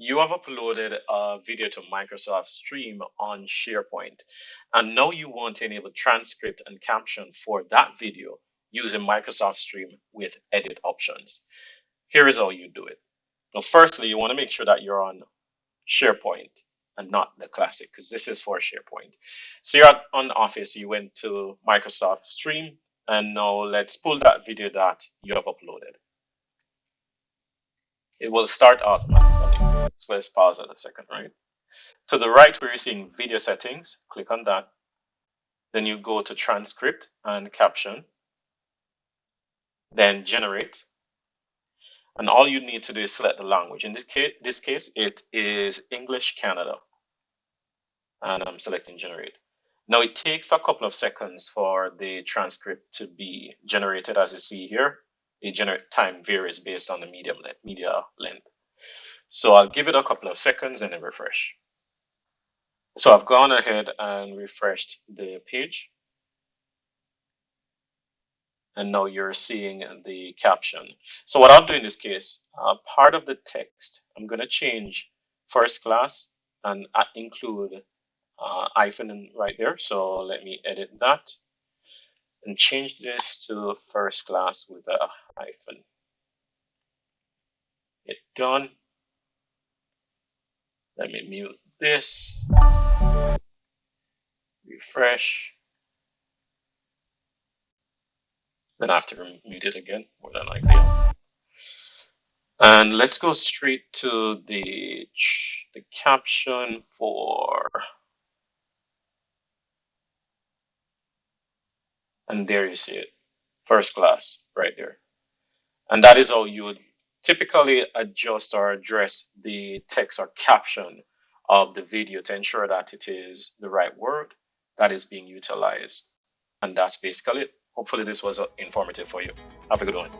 You have uploaded a video to Microsoft Stream on SharePoint, and now you want to enable transcript and caption for that video using Microsoft Stream with edit options. Here is how you do it. Now, firstly, you want to make sure that you're on SharePoint and not the Classic, because this is for SharePoint. So you're on Office, you went to Microsoft Stream, and now let's pull that video that you have uploaded. It will start automatically. So let's pause it a second, right? To the right, where you're seeing video settings, click on that. Then you go to transcript and caption, then generate. And all you need to do is select the language. In this case, it is English Canada. And I'm selecting generate. Now it takes a couple of seconds for the transcript to be generated. As you see here, the generate time varies based on the media length. So I'll give it a couple of seconds and then refresh. So I've gone ahead and refreshed the page. And now you're seeing the caption. So what I'll do in this case, part of the text, I'm going to change first class and include hyphen right there. So let me edit that and change this to first class with a hyphen. Hit done. Let me mute this. Refresh. Then I have to mute it again, more than likely. And let's go straight to the caption for, and there you see it, first class right there. And that is how you would typically adjust or address the text or caption of the video to ensure that it is the right word that is being utilized. And that's basically it. Hopefully this was informative for you. Have a good one.